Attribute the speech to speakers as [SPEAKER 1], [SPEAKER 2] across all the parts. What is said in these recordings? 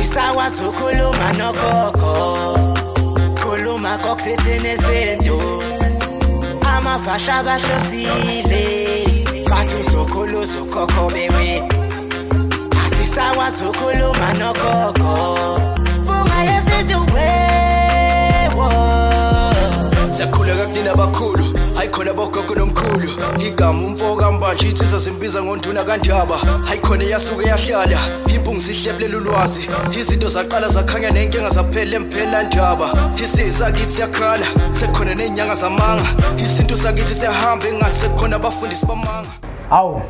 [SPEAKER 1] Asisakwazi ukukhuluma nogogo khuluma kokuthethene izinto amavasha abahlosile bathi uzokhuluza ugogo bewe asisakwazi ukukhuluma nogogo bungayesethu wewo
[SPEAKER 2] Sakhuleka kunina abakhulu hayikhona bogogo nomkhulu igama umfoka mbanje ithisa simbiza ngonduna kanjaba hayikhona yasuke yahlala impungu sihlephlela ulwazi izinto zaqala zakhanya nenkinga zaphela emphela njaba isisa kithi siyakhala sekhona nenyanga zamanga izinto sakithi siyahamba engathi sekhona abafundisi bamanga
[SPEAKER 3] awu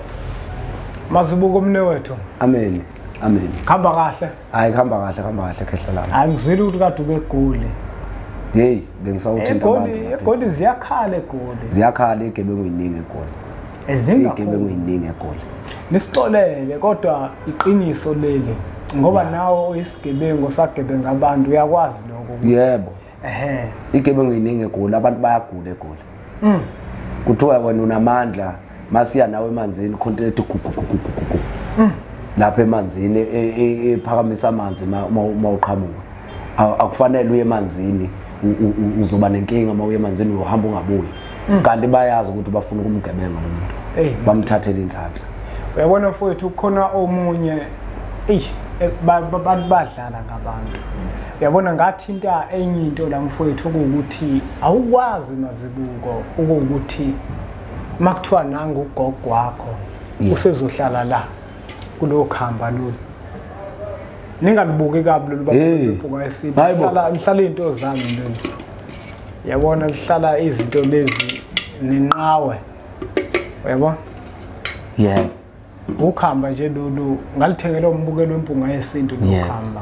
[SPEAKER 3] mazibuko mne wethu
[SPEAKER 4] amen amen
[SPEAKER 3] khamba kahle
[SPEAKER 4] hayi khamba kahle khehla lami
[SPEAKER 3] angizwile ukuthi kade ube egoli
[SPEAKER 4] hey bengisawuthinta abantu
[SPEAKER 3] egoli ziyakhala egoli
[SPEAKER 4] ziyakhala igebengu iningi egoli igebengu iningi egoli
[SPEAKER 3] nisixolele kodwa iqiniso leli ngoba nawo isigebengu sagebenga abantu uyakwazi lokho
[SPEAKER 4] yebo igebengu iningi egoli abantu bayagula egoli kuthiwa wena unamandla masiya nawe emanzini content lapha emanzini ephakamisa amanzi mawuqhamuka akufanele uye emanzini uzoba nenkinga mawuye emanzini uhamba ungabuyi kanti bayazi ukuthi bafuna ukumgebenga lo muntu bamthathele indlala
[SPEAKER 3] uyabona mfowethu khona omunye badlala ngabantu uyabona ngathinta enye into la mfowethu ukuthi awukwazi mazibuko ukuthi makuthiwa nanga ugogo wakho usezohlala la kulo khamba lo ningalibuki kabi lo babuphuka esinto lihlala into zami lo yabona lihlala izinto lezi ninqawe uyabona
[SPEAKER 4] yebo
[SPEAKER 3] ukhamba nje lolu ngalithengela umbukelo wempunga yesinto lokhamba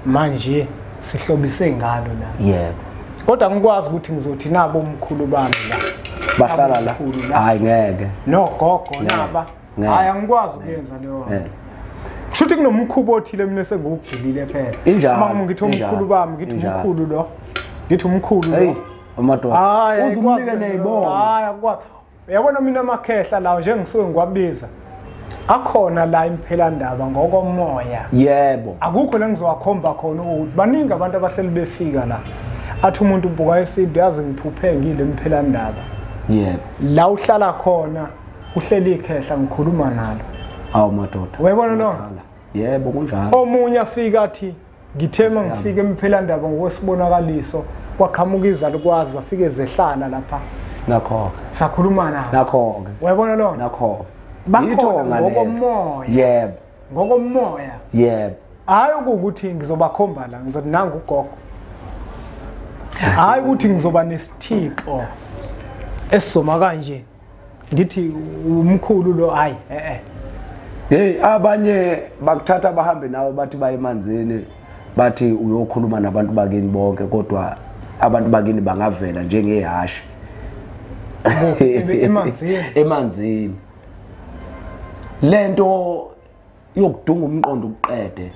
[SPEAKER 3] manje sihlobise ngalo la
[SPEAKER 4] yebo
[SPEAKER 3] kodwa ngikwazi ukuthi ngizothi nabo umkhulu bami la
[SPEAKER 4] bahlala la hayi ngeke
[SPEAKER 3] nogogo naba hayi angikwazi ukuyenza leyo Shuthi kunomkhuba othile mina sengubhilile phela mama ngithi umkhulu bami ngithi umkhulu lo ngithi umkhulu lo
[SPEAKER 4] amadoda uzumnike neyibona
[SPEAKER 3] hayi akwazi uyabona mina amakhehla lawo nje ngisuke ngikwabiza akhona la imphelandaba ngokomoya
[SPEAKER 4] yebo
[SPEAKER 3] akukho la ngizowakhomba khona ukuthi baningi abantu abahleli befika la athi umuntu ubhuka esinto yazi ngiphuphe ngile imphelandaba
[SPEAKER 4] yebo
[SPEAKER 3] la uhlala khona uhleli ikhehla ngikhuluma nalo
[SPEAKER 4] awu madoda
[SPEAKER 3] uyabona lo
[SPEAKER 4] yebo kunjalo
[SPEAKER 3] omunye afika athi ngithema ngifike emphelandaba ngokwesibonakaliso kwaqhamuka izalukwazi afike ezehlala lapha
[SPEAKER 4] nakho
[SPEAKER 3] sakhuluma nazo
[SPEAKER 4] nakho
[SPEAKER 3] uyabona lo
[SPEAKER 4] nakho
[SPEAKER 3] bakhona ngokomoya
[SPEAKER 4] yebo
[SPEAKER 3] ngokomoya
[SPEAKER 4] yebo
[SPEAKER 3] hayi ukuthi ngizobakhomba la ngizothi nanga ugogo hayi ukuthi ngizoba nesithixo esizoma kanje ngithi umkhulu lo hayi
[SPEAKER 4] hey abanye bakuthatha bahambe nawe bathi baye emanzini bathi uyokhuluma nabantu bakini bonke kodwa abantu bakini bangavela njengehashi emanzini lento yokudunga umqondo ukuqede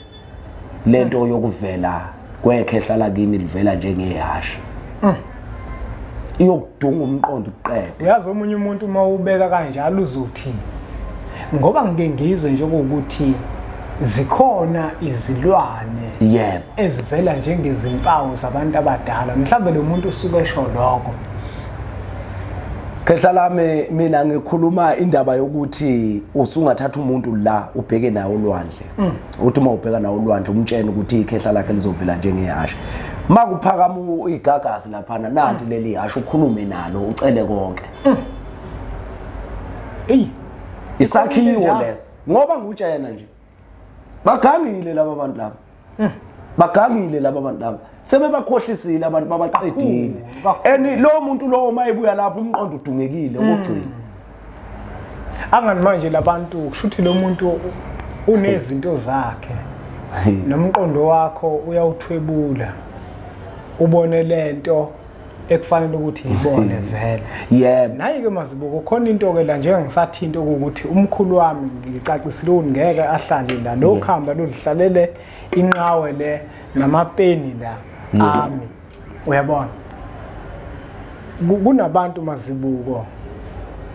[SPEAKER 4] lento yokuvela kwekhehla lakini livela njengehashi iyokudunga umqondo ukuqede
[SPEAKER 3] uyazi omunye umuntu mawubeka kanjalo uzothi ngoba ngike ngizwe nje ukuthi zikhona izilwane
[SPEAKER 4] yebo
[SPEAKER 3] ezivela njengezimpawu zabantu abadala mhlawumbe lo muntu usuke esho lokho
[SPEAKER 4] khehla lami mina ngikhuluma indaba yokuthi usungathatha umuntu la ubheke nawo ulwandle uthi uma ubheka nawo ulwandle umtshene ukuthi ikhehla lakhe lizovela njengehashi makuphakama igagasi lapha nanti leli hashi ukhulume nalo ucele konke isakhiwo leso ngoba ngutshena nje bagangile laba bantu laba bagangile laba bantu laba sebebakhohlisile abantu babaqedile lo muntu lo mayibuya lapho umqondo udungekile ukugcina
[SPEAKER 3] angani manje labantu kushuthi lo muntu unezinto zakhe nomqondo wakho uyawuthwebula ubone lento ekufanele ukuthi ibone vele
[SPEAKER 4] yebo
[SPEAKER 3] nayi ke mazibuko khona into ke la njengengisathinto ukuthi umkhulu wami ngicacisile ukuthi ngeke ahlale la lo khamba lolihlalele inqawe le namapeni la ami uyabona kunabantu mazibuko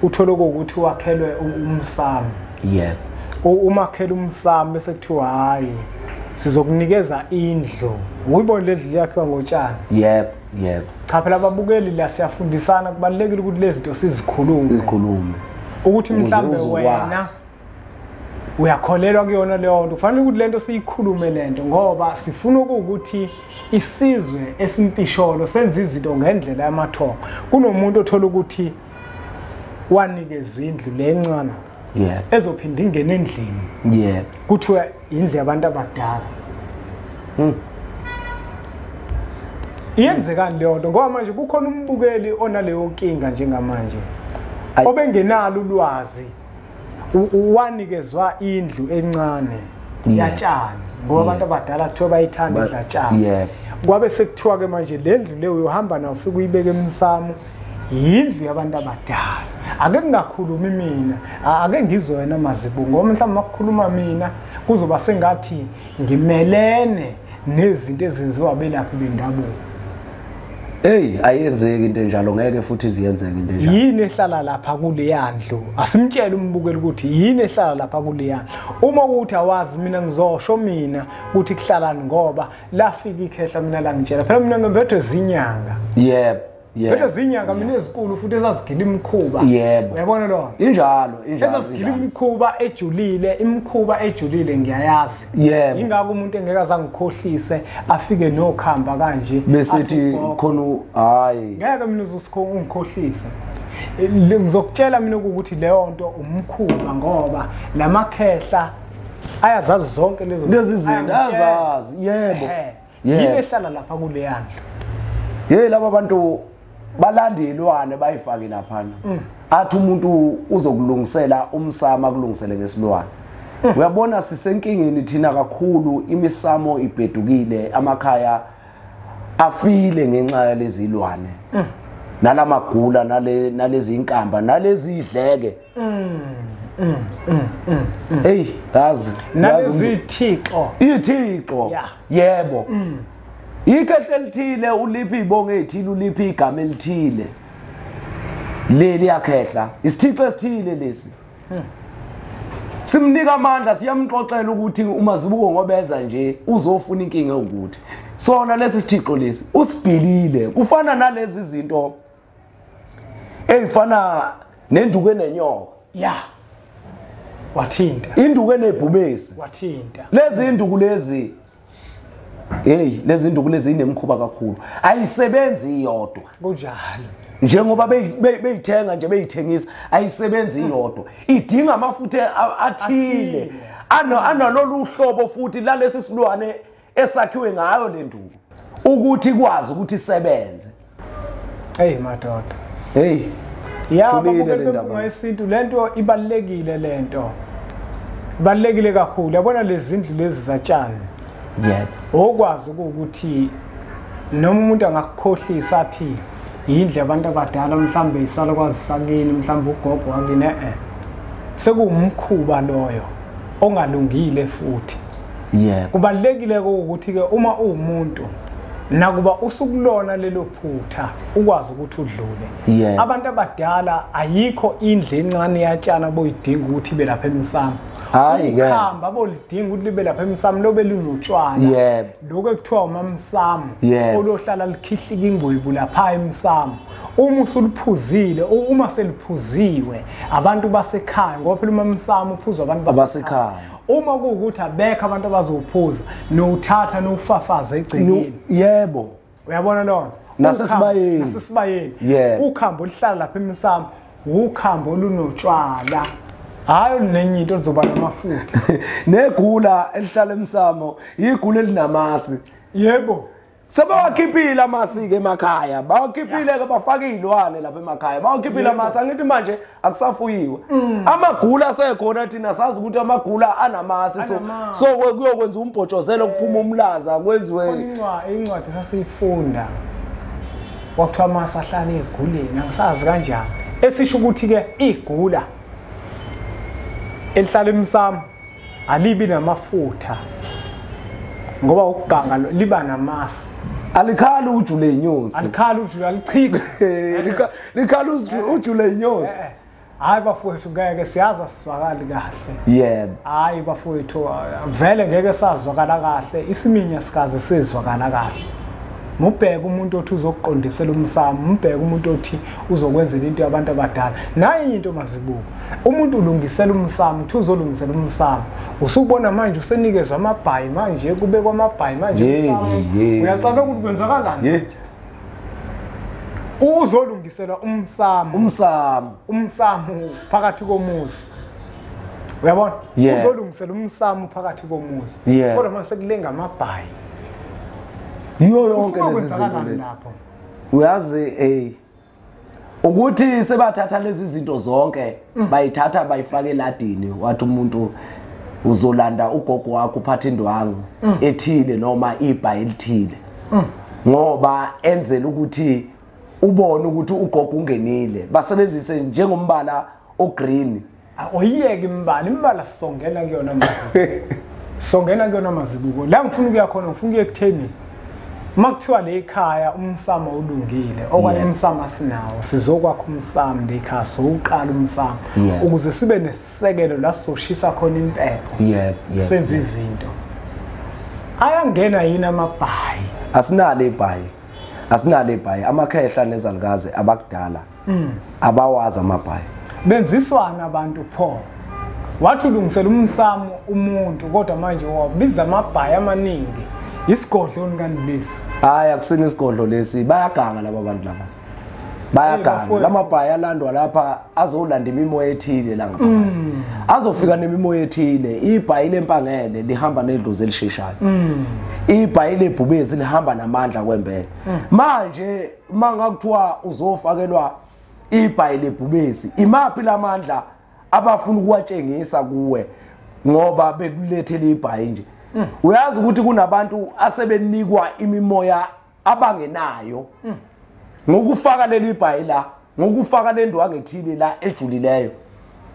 [SPEAKER 3] uthola ukuthi wakhelwe umsamo
[SPEAKER 4] yebo
[SPEAKER 3] umakhela umsamo bese kuthiwa hayi sizokunikeza indlu uyibona ledlu yakhe ngotshani
[SPEAKER 4] yebo
[SPEAKER 3] cha phela ababukeli la siyafundisana kubalekile ukuthi lezi zinto sizikhulume ukuthi mhlambe wena uyakholelwa kuyona leyo nto kufanele ukuthi lento siyikhulume lento ngoba sifuna ukuthi isizwe esimpisholo senza izinto ngendlela yamathongo kunomuntu othola ukuthi wanikezwe indlu lencane ezophinda ingene endlini kuthiwa indlu yabantu abadala iyenzekani leyo nto ngoba manje kukhona umbukeli onaleyo nkinga njengamanje obengenalo ulwazi wanikezwa indlu encane yatshani ngoba abantu abadala kuthiwa bayithanda indlu yatshani kwabe sekuthiwa ke manje le ndlu leyo uyohamba nayo ufike uyibeke emsamo yindlu yabantu abadala ake ngingakhulumi mina ake ngizwe wena Mazibungu ngoba mhlawumbe makukhuluma mina kuzoba sengathi ngimelene nezinto ezenziwa Abelaphi bendabuko
[SPEAKER 4] ayenzeki into enjalo ngeke futhi ziyenzeke into enjalo
[SPEAKER 3] yini ehlala lapha kule yandlu asimtshela umbukeli ukuthi yini ehlala lapha kule yandlu uma ukuthi awazi mina ngizosho mina ukuthi kuhlalani ngoba lafika ikhehla mina la ngitshela phela mina ngemphetho zinyanga Bethe zinyanga mina ezikulu futhi esazigila Imkhuba uyabona lo
[SPEAKER 4] injalo
[SPEAKER 3] esazigila Imkhuba ejulile Imkhuba ejulile ngiyayazi ingakho umuntu engeke azangikhohlise afike nokhamba kanje
[SPEAKER 4] besithi khona hayi
[SPEAKER 3] ngeke mina uzungikhohlise ngizokutshela mina ukuthi leyo nto umkhuba ngoba lamakhehla ayazazi zonke
[SPEAKER 4] lezi zinto ayazazi
[SPEAKER 3] yini ehlala lapha kule yandlu
[SPEAKER 4] laba bantu balandelwane bayifake lapha athi umuntu uzokulungisela umsamo kulungisele ngesilwane uyabona sisenkingeni thina kakhulu imisamo ibhedukile amakhaya afile ngenxa yalezi ilwane nalamagula nalezi inkamba nalezi idleke yazi
[SPEAKER 3] nalezi ithixo
[SPEAKER 4] yebo ikhehle elithile uliphi ibonge ezithile uliphi igama elithile leli yakhehla isithixo esithile lesi simnika amandla siyamxoxela ukuthi uMazibuko ngobeza nje uzofuna inkinga ukuthi sona lesi sithixo lesi usibhilile kufana nalezi zinto ezifana nenduku enenyoka
[SPEAKER 3] wathinta
[SPEAKER 4] induku enebhubesi
[SPEAKER 3] wathinta
[SPEAKER 4] lezi induku lezi lezi induku lezi inemkhuba kakhulu ayisebenzi iyodwa
[SPEAKER 3] kunjalo
[SPEAKER 4] njengoba beyithenga nje beyithengisa ayisebenzi iyodwa idinga amafutha athile analolu hlobo futhi lalesi silwane esakhiwe ngayo le nduku ukuthi kwazi ukuthi isebenze
[SPEAKER 3] madoda
[SPEAKER 4] thulile le ndaba
[SPEAKER 3] ngesintu lento ibalekile lento ibalekile kakhulu yabona lezi ndlu lezi zatshani okwazi ukuthi noma umuntu angakukhohlisa athi yindlu yabantu abadala mhlambe isala kwazisakini mhlambe ugogo wakini sekuwumkhuba loyo ongalungile futhi kubalekile ukuthi ke uma uwumuntu nakuba usukulona lelo phutha ukwazi ukuthi udlule abantu abadala ayikho indlu encane yatshana boyidinga ukuthi ibe lapha emsamo ukuhamba bolidinga ukuthi libe lapha emsamo lobe lunotshwana lokho ekuthiwa umamsamo olohlala likhihlika ingwebu lapha emsamo uma usuluphuzile uma seliphuziwe abantu basekhaya ngoba phela umamsamo uphuzwa abantu basekhaya uma kuukuthi abekho abantu abazophuza nowuthatha nowufafaza egcekeni uyabona lona nasesibayeni ukhambo lihlala lapha emsamo ukhambo lunotshwala hayi nenye into lizoba namafutha
[SPEAKER 4] negula elihlala emsamo igula elinamasi sebawakhiphile amasi ke emakhaya bawakhiphile ke bafaka izilwane lapha emakhaya bawakhiphile amasi angithi manje akusafuyiwe amagula asekhona thina sazi ukuthi amagula anamasi so kuyokwenza umbhotshozelo kuphuma umlaza kwenziwe
[SPEAKER 3] incwadi sasiyifunda wakuthiwa amasi ahlala eguleni angisazi kanjani esisho ukuthi ke igula elihlala emsamo alibi namafutha ngoba ukuganga liba namasi
[SPEAKER 4] alikhali ujule inyosi
[SPEAKER 3] alikhali ujule alichika
[SPEAKER 4] likhali ujule inyosi
[SPEAKER 3] hayi bafowethu ngeke siyaza sizwakali kahle.
[SPEAKER 4] Yebo.
[SPEAKER 3] Hayi bafowethu vele ngeke sazwakala kahle, isiminya sikaze sezwakala kahle. Mubheke umuntu othi uzokuqondisela umsamo, mbheke umuntu othi uzokwenzela into yabantu abadala. Naye into mazibuko. Umuntu ulungisela umsamo, uthi uzolungisela umsamo. Usubona manje usenikezwe amabhayi manje kube kwamabhayi manje umsamo. Uyacabanga ukuthi kwenzakalani? Uzolungisela umsamo phakathi komuzi. Uyabona? Uzolungisela umsamo phakathi komuzi. Kodwa manje sekulenga amabhayi.
[SPEAKER 4] Yiyo yonke lezi zinto lezi. Uyazi ukuthi sebathatha lezi zinto zonke bayithatha bayifake eladini wathi umuntu uzolanda ugogo wakho uphatha indwangu ethile noma ibhayi elithile. Ngoba enzela ukuthi ubone ukuthi ugogo ungenile basebenzise njengombala ogreen.
[SPEAKER 3] Oyiyeke imbala songena kuyona mazibuko. Songena kuyona mazibuko. La ngifuna ukuya khona ngifuna ukuye ekutheni. Makuthiwa le ekhaya umsamo ulungile okanye umsamo asinawo sizokwakha umsamo le ekhaya sokuqala umsamo ukuze sibe nesisekelo la soshisa khona impepho. Senze izinto. Ayangena yini amabhayi? Asinale ibhayi amakhehla nezalukazi abakudala abawazi amabhayi. Benziswana abantu pho. Wathi ulungisela umsamo umuntu kodwa manje wabiza amabhayi amaningi. Isigodlo nikanilesi. Hayi akusini isigodlo lesi bayaganga laba bantu laba. Bayaganga lamabhayi alandwa lapha azolanda imimoya ethile la ngapha. Azofika nemimoya ethile ibhayi lempangele lihamba nedlozi elisheshayo. Ibhayi lebhubezi lihamba namandla kwempela. Manje mangakuthiwa uzofakelwa ibhayi lebhubezi imaphi lamandla abafuna ukuwatshengisa kuwe ngoba bekulethele ibhayi nje. Uyazi ukuthi kunabantu asebenikwa imimoya abangenayo ngokufaka leli ibhayi la ngokufaka lendwangu ethile la ejulileyo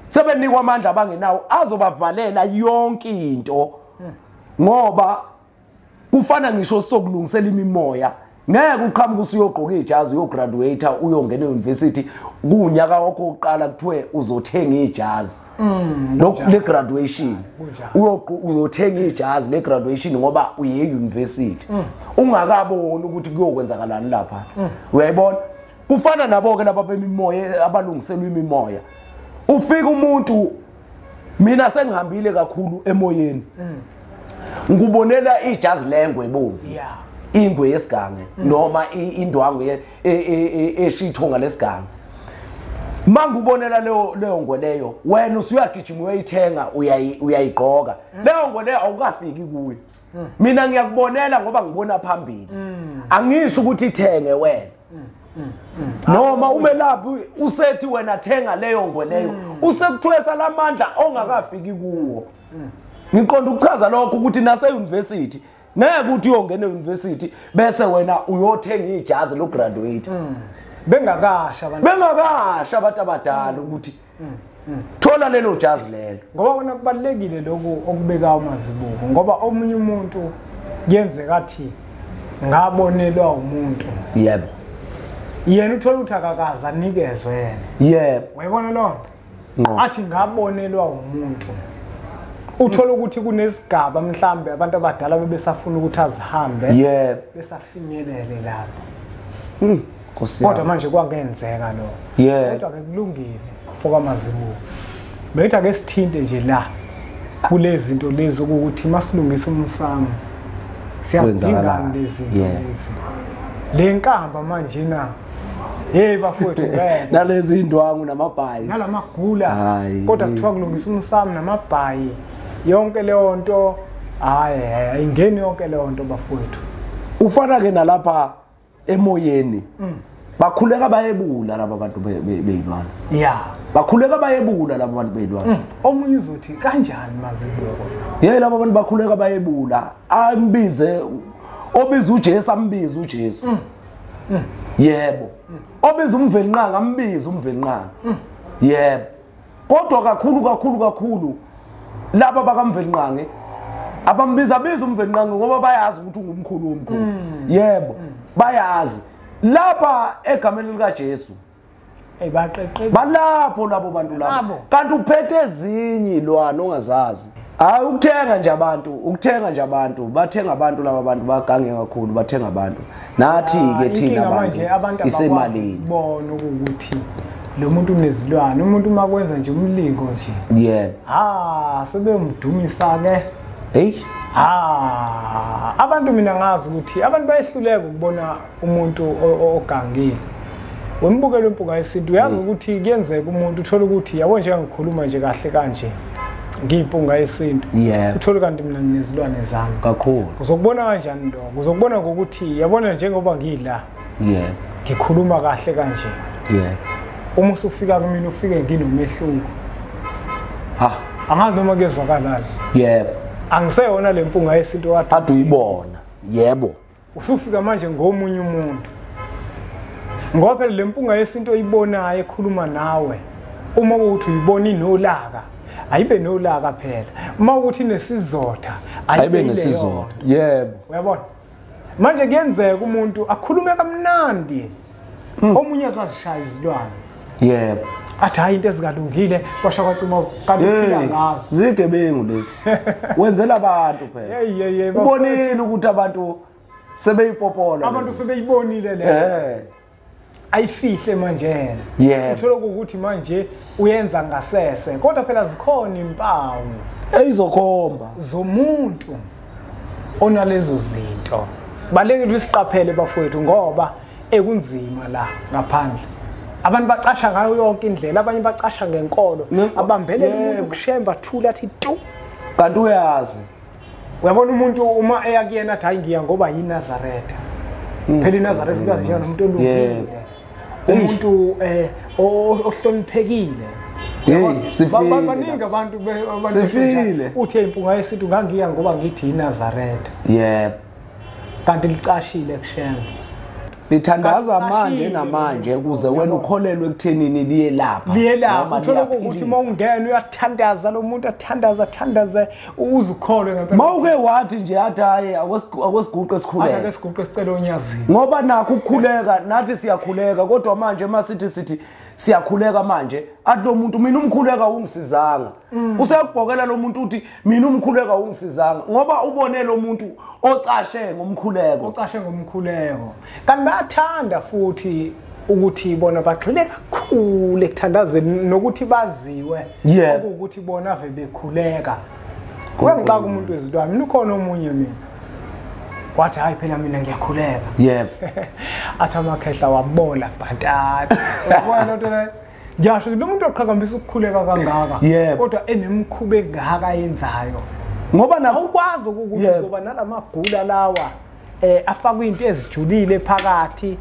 [SPEAKER 3] sebenikwa amandla abangenawo azobavalela yonke into ngoba kufana ngisho sokulungisela imimoya ngeke uqhamuke usiyogqoka ijazi uyograduate uyongena euniversity kunyaka wakho oqala kuthiwe uzothenga ijazi le graduation uyothenga ijazi le graduation ngoba uye university ungakaboni ukuthi kuyokwenzakalani lapha. Uyayibona kufana nabo ke laba bemimoya abalungiselwa imimoya ufika umuntu mina sengihambile kakhulu emoyeni ngubonela ijazi lengwe ebomvu ingwe yesigange noma indwangu eshithonga lesigange mangubonela leyo ngwe leyo wena usuyagijima uyayithenga uyayigqoka leyo ngwe leyo awukafiki kuyo mina ngiyakubonela ngoba ngibona phambili angisho ukuthi ithenge wena noma umelaphi usethi wena thenga leyo ngwe leyo usekuthwesa lamandla ongakafiki kuwo. Ngiqonda ukuchaza lokho ukuthi nase university ngeke uthi uyongena euniversity bese wena uyothenga ijazi lo graduate bengakasha abantu abadala ukuthi thola lelo jazi lelo ngoba kona kubalekile lokho okubeka umazibuko ngoba omunye umuntu kuyenzeka athi ngabonelwa umuntu yebo yena uthola ukuthi akakaza nikezwe yena yebo wayibona lonto athi ngabonelwa umuntu uthola ukuthi kunesigaba mhlambe abantu abadala bebesafuna ukuthi azihambe yebo besafinyelele lapho kodwa manje kwangenzeka lo kodwa ke kulungile foka mazibuko bethu ake sithinte nje la kulezi zinto lezi ukuthi masilungisa umsamo siyazidinga lezi le nkamba manje na hey bafowethu ngeke nalezi indwangu namabhayi nalamagula kodwa kuthiwa kulungisa umsamo namabhayi yonke leyo nto ayingeni yonke leyo nto bafowethu ufana ke nalapha emoyeni bakhuleka bayebula laba bantu beyilwana bakhuleka bayebula laba bantu beyilwana omunye uzothi kanjani mazibuko laba bantu bakhuleka bayebula ambize obiza uJesu ambize uJesu yebo obiza umvelinqanga ambize umvelinqanga yebo kodwa kakhulu laba bakamvelinqange abambiza biza umvelinqange ngoba bayazi ukuthi ungumkhulu womkhulu yebo bayazi lapha egameni lika Jesu baqeqe
[SPEAKER 4] balapho labo bantu labo kanti uphethe ezinye ilwana ongazazi hayi ukuthenga nje abantu bathenga abantu laba bantu bagange kakhulu bathenga abantu nathi ke thina
[SPEAKER 3] abantu isemalini bona ukuthi lo muntu unezilwane umuntu makwenza nje umlingo nje sebemdumisa ke
[SPEAKER 4] hey
[SPEAKER 3] abantu mina ngazi ukuthi abantu bayehluleka ukubona umuntu ogangile wembukela impunga yesintu uyazi ukuthi kuyenzeka umuntu uthola ukuthi yabo nje ngikhuluma nje kahle kanje ngiyimpunga yesintu uthola kanti mina nginezilwane zami
[SPEAKER 4] kakhulu
[SPEAKER 3] uzokubona kanjani ndo uzokubona ngokuthi yabona njengoba ngila ngikhuluma kahle kanje uma usufika kumina ufike nginomehluko angazi noma kezwakalala angiseyona lempunga yesintu
[SPEAKER 4] wathi uyibona yebo
[SPEAKER 3] usufika manje ngomunye umuntu ngoba phela lempunga yesintu oyibonayo ekhuluma nawe uma uthi uyibona inolaka ayibe nolaka phela uma ukuthi nesizotha
[SPEAKER 4] ayibe nesizotha yebo
[SPEAKER 3] uyabona manje kuyenzeka umuntu akhulume kamnandi omunye azashaya izilwane
[SPEAKER 4] yebo
[SPEAKER 3] athi hayi into ezikalungile kwasha kwacima kaluphila ngazo
[SPEAKER 4] zigebengu lezi wenzela abantu phela ubonile ukuthi abantu sebeyipopola
[SPEAKER 3] abantu sebeyibonile le ayifihle manje uthola ukuthi manje uyenza ngasese kodwa phela zikhona impawu
[SPEAKER 4] ezizokhomba
[SPEAKER 3] zomuntu onalezo zinto balekile isiqaphele bafowethu ngoba ekunzima la ngaphandle abantu bacasha ngayo yonke indlela abanye bacasha ngenkolo abambelela umuntu ukushemba thula athi tu
[SPEAKER 4] kanti uyazi
[SPEAKER 3] uyabona umuntu uma eya kuyena athi hayi ngiya ngoba yiNazaretha phela iNazaretha uyazi njengana umuntu olungile umuntu ohloniphekile baningi abantu
[SPEAKER 4] sifile
[SPEAKER 3] uthi impunga yesintu ngangiya ngoba ngithi yiNazaretha kanti licashile kushemba
[SPEAKER 4] lithandaza manje namanje ukuze wena ukholelwe ekuthenini liye lapha
[SPEAKER 3] uthola ukuthi mawungena uyathandaza lo muntu athandaza uzukholwe ngempela
[SPEAKER 4] mawuke wathi nje athi hayi akwesiguqe esikhuleka
[SPEAKER 3] akwesiguqe esicela onyazini
[SPEAKER 4] ngoba nakho ukukhuleka nathi siyakhuleka kodwa manje masithi siyakhuleka manje athi lo muntu mina umkhuleka ungisizanga useyakubhokela lo muntu uthi mina umkhuleka ungisizanga ngoba ubone lo muntu ocashe ngomkhuleko
[SPEAKER 3] kanti bayathanda futhi ukuthi bona bagxile kakhulu ekuthandazeni nokuthi baziwe ukuthi bona ave bekhuleka kwengixaka umuntu wezidwami mina ukhona omunye mina wathi hayi phela mina ngiyakhuleka athi amakhehla wabola bhatata ubona into le ngiyasho lo muntu oqhakambisa ukukhuleka kangaka kodwa enemkhuba engaka yenzayo
[SPEAKER 4] ngoba na
[SPEAKER 3] awukwazi ukuthi uzoba nalamagula lawa afaka into ezijulile phakathi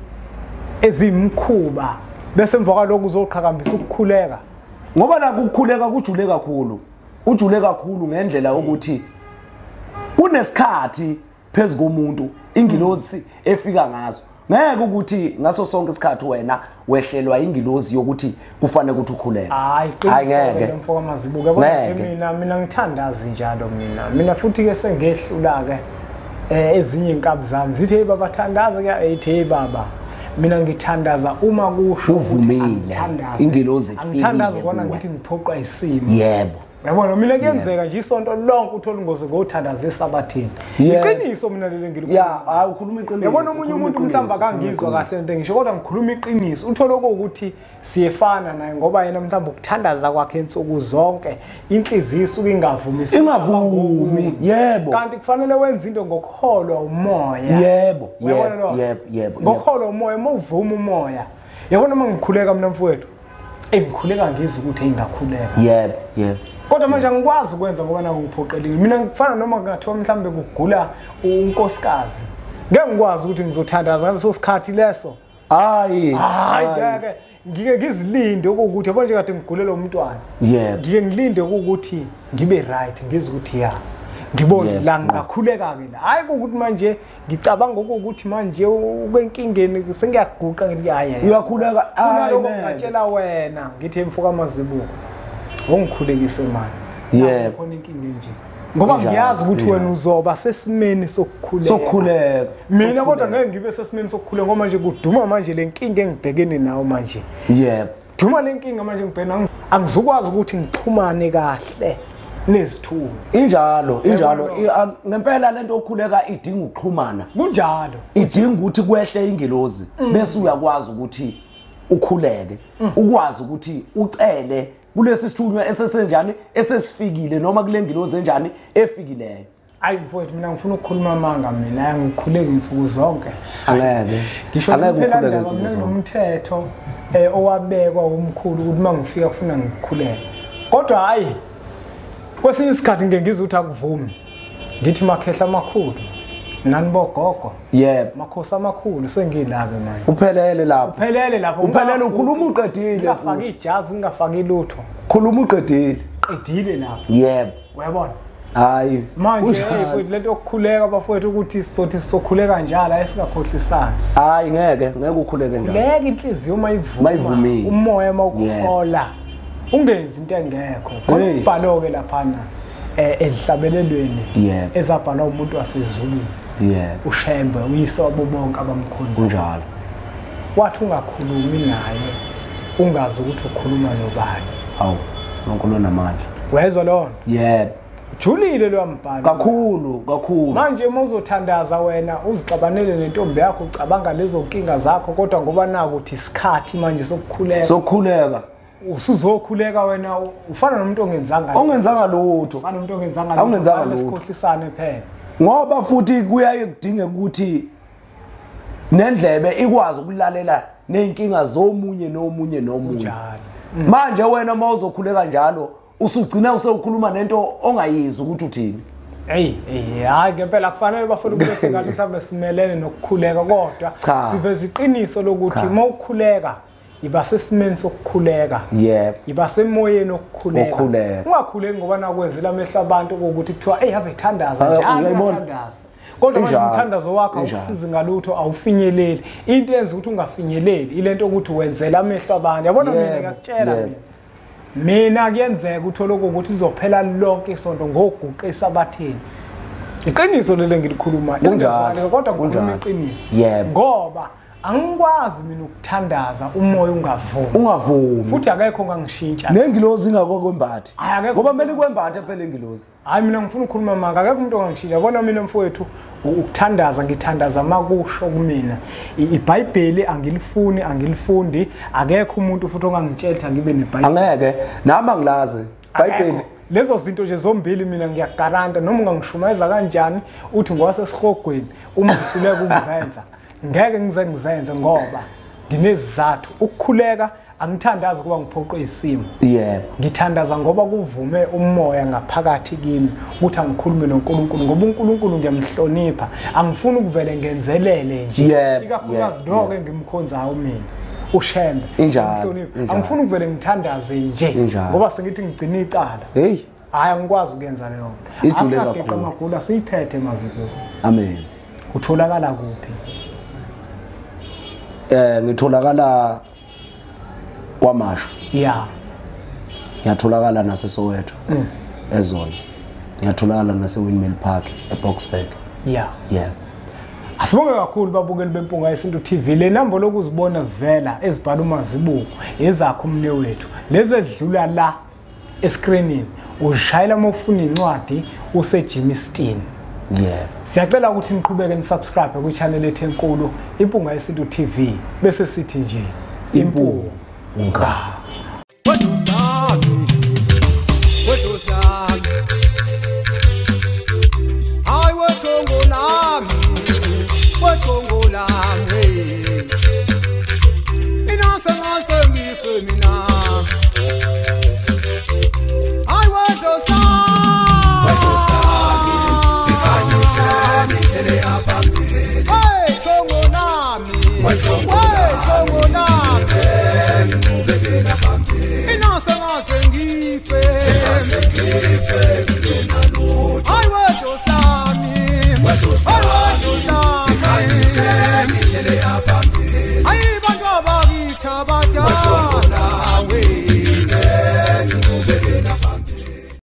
[SPEAKER 3] ezimkhuba bese emva kwalokho uzoqhakambisa ukukhuleka
[SPEAKER 4] ngoba la ukukhuleka ujule kakhulu ngendlela ukuthi kunesikhathi phezulu komuntu ingilozi efika ngazo ngeke ukuthi ngaso sonke isikhathi wena wehlelwa ingilozi yokuthi kufanele ukuthi ukhuleke
[SPEAKER 3] hayi ngeke mfoko mazibuke yabona nje mina ngithandaza njalo mina futhi ke sengehlula ke ezinye inkabi zami zithi hey baba thandaza ke hey baba mina ngithandaza uma kusho
[SPEAKER 4] uvumile ingilozi
[SPEAKER 3] ifika ngithandaza ukona ngithi ngiphoqa isimo
[SPEAKER 4] yebo
[SPEAKER 3] yabona mina kuyenzeka nje isonto lonke uthola ingozi ngothandaza esabathini iqiniso mina lele ngilikhuluma
[SPEAKER 4] ukhuluma iqiniso
[SPEAKER 3] yabona umunye umuntu mhlamba kangizwa kahle into ngisho kodwa ngikhuluma iqiniso uthola ukuthi siyefana naye ngoba yena mhlamba ukuthandaza kwakhe insuku zonke inhliziyo isuke
[SPEAKER 4] ingavumi yebo
[SPEAKER 3] kanti kufanele wenze into ngokholwa umoya
[SPEAKER 4] yebo
[SPEAKER 3] ngokholwa umoya mawuvuma umoya yabona mangikhuleka mina mfowethu engikhuleka ngizwe ukuthi engakhuleka
[SPEAKER 4] yebo
[SPEAKER 3] kodwa manje angikwazi ukwenza ngoba nakuphoqelile mina ngifana noma ngathiwa mhlambe kugula unkosikazi ngeke ngikwazi ukuthi ngizothandaza ngaleso sikhathi leso hayi ngike ngizilinde ukuthi yabo nje kade ngigulela umntwana ngike ngilinde ukuthi ngibe right ngizwe ukuthi ngibone la ngakhuleka ke la hayi ukuthi manje ngicabanga ukuthi manje ukwenkingeni sengiyaguqa ngithi hayi
[SPEAKER 4] uyakhuleka
[SPEAKER 3] hayi ngatshela wena ngithi emfuka amazibuko ungikhulekise manje khona inkinga nje ngoba ngiyazi ukuthi wena uzoba sesimeni sokukhuleka mina kodwa ngeke ngibe sesimeni sokukhuleka ngoba manje kuduma manje lenkinga engibhekene nawo manje Duma lenkinga manje ngibhena angizukwazi ukuthi ngixhumane kahle nezithunywa.
[SPEAKER 4] Injalo ngempela lento okhuleka idinga ukuxhumana.
[SPEAKER 3] Kunjalo.
[SPEAKER 4] Idinga ukuthi kwehle ingelozi bese uyakwazi ukuthi ukhuleke. Ukwazi ukuthi ucele kulesi sithunywa esesenjani esesifikile noma kule ngilozi enjani efikileyo.
[SPEAKER 3] Hayi mfowethu mina ngifuna ukukhuluma amanga mina ngikhuleka insuku zonke.
[SPEAKER 4] Angeke.
[SPEAKER 3] Ngisho ukukhuleka insuku zonke. Umthetho owabekwa umkhulu ukuthi mangifika kufuna ngikhuleke. Kodwa hayi kwesinye isikhathi ngeke ngizwe ukuthi akuvumi. Ngithi makhehla amakhulu nani bogogo.
[SPEAKER 4] Yebo.
[SPEAKER 3] Makhosi amakhulu sengilabe manje.
[SPEAKER 4] Uphelele lapho.
[SPEAKER 3] Uphelele lapho.
[SPEAKER 4] Uphelele ukhuluma uqedile.
[SPEAKER 3] Ngafaki ijazi ngafaki lutho.
[SPEAKER 4] Khuluma uqedile.
[SPEAKER 3] Qedile lapho.
[SPEAKER 4] Yebo.
[SPEAKER 3] Uyabona?
[SPEAKER 4] Hayi.
[SPEAKER 3] Manje futhi lento yokukhuleka bafowethu ukuthi sizothi sizokhuleka njalo ayesingakhohlisana.
[SPEAKER 4] Hayi ngeke ukhuleke njalo.
[SPEAKER 3] Leka inhliziyo mayivuma. Umoya mawukhola. Ungenzi into engekho. Kodwa ke laphana edihlabelelweni ezabhalwa umuntu wasezulwini. Ushembe uyise wabo bonke abamkhonza.
[SPEAKER 4] Kunjalo.
[SPEAKER 3] Wathi ungakhulumi naye ungazi ukuthi ukhuluma nobani.
[SPEAKER 4] Awu, nonkulu namandla.
[SPEAKER 3] Wezwa lona?
[SPEAKER 4] Yebo.
[SPEAKER 3] Julile lo mbhalo.
[SPEAKER 4] Kakhulu.
[SPEAKER 3] Manje uma uzothandaza wena uzixabanele nentombi yakho ucabanga lezo nkinga zakho kodwa ngoba naku uthi isikhathi manje sokukhuleka. Usuzokhuleka wena ufana nomuntu ongenzanga
[SPEAKER 4] lutho.
[SPEAKER 3] Ufana nomuntu ongenzanga lutho. Sikhohlisane phela.
[SPEAKER 4] Ngoba futhi kuyaye kudinge ukuthi nendlebe ikwazi ukulalela nenkinga zomunye nomunye. Manje wena mawuzokhuleka njalo usugcina useukhuluma nento ongayizwa ukuthi uthini.
[SPEAKER 3] Hayi ngempela kufanele bafuna ukuthi ngathi mhlawumbe simelene nokukhuleka kodwa siveza iqiniso lokuthi mawukhuleka iba sesimeni sokukhuleka.
[SPEAKER 4] Yebo.
[SPEAKER 3] Iba semoyeni okukhuleka. Ungakhuleki ngoba nakwenzela amehlo abantu ukuthi kuthiwa have ethandaza njalo uthandaza. Kodwa manje umthandazo wakho awusizi ngalutho awufinyeleli. Into enza ukuthi ungafinyeleli ilento ukuthi wenzela amehlo abantu. Yabona mina ngiyakutshela mina kuyenzeka uthola ukuthi lizophela lonke isonto ngoguqisa abatheni. Iqiniso lele ngilikhuluma
[SPEAKER 4] kunjalo
[SPEAKER 3] kodwa ngikhuluma iqiniso. Ngoba angikwazi mina ukuthandaza umoya ungavumi. Futhi akekho ongangishintsha.
[SPEAKER 4] Nengilozi ingakho kwembathe. Ngoba kumele kwembathe phela engilozi.
[SPEAKER 3] Hayi mina ngifuna ukukhuluma manga akekho umuntu ongangishintsha. Yabona mina mfowethu ukuthandaza ngithandaza makusho kumina. iBhayibheli angilifundi akekho umuntu futhi ongangitshela ngibe neBhayibheli.
[SPEAKER 4] Angeke nami ngilazi. iBhayibheli
[SPEAKER 3] lezo zinto nje zombili mina ngiyagaranta noma ungangishumayeza kanjani uthi ngowasesihogweni uma uhluleka ukuzenza. Ngeke ngizenze ngoba nginezizathu ukukhuleka angithandazi kuba ngiphoqwe isimo.
[SPEAKER 4] Yebo.
[SPEAKER 3] Ngithandaza ngoba kuvume umoya ngaphakathi kimi ukuthi angikhulume noNkulunkulu ngoba uNkulunkulu ngiyamhlonipha angifuni ukuvele ngenzelele nje. Ikakhulukazi lokho engimkhonzayo mina ushembe. Angifuni ukuvele ngithandaze nje ngoba sengithi ngigcina icala. Hayi angikwazi ukuyenza leyo nto. Asigeqa amagula siyiphethe maziko.
[SPEAKER 4] Amen.
[SPEAKER 3] Utholakala kuphi?
[SPEAKER 4] Ngitholakala kwaMashu. Ngiyatholakala naseSoweto. eZola. Ngiyatholakala naseWindmill Park eBoxburg.
[SPEAKER 3] Asibonge kakhulu babukeli bempunga yesintu TV. Le number lokuzibona zivela ezibhala umazibuko ezakho umne wethu. Lezi edlula la escreenini ushayela mawufuna incwadi useJimmiston. Siyacela ukuthi niqhubeke nisubscribe kwi-channel ethu enkulu Impunga yesintu TV bese sithi nje impunga.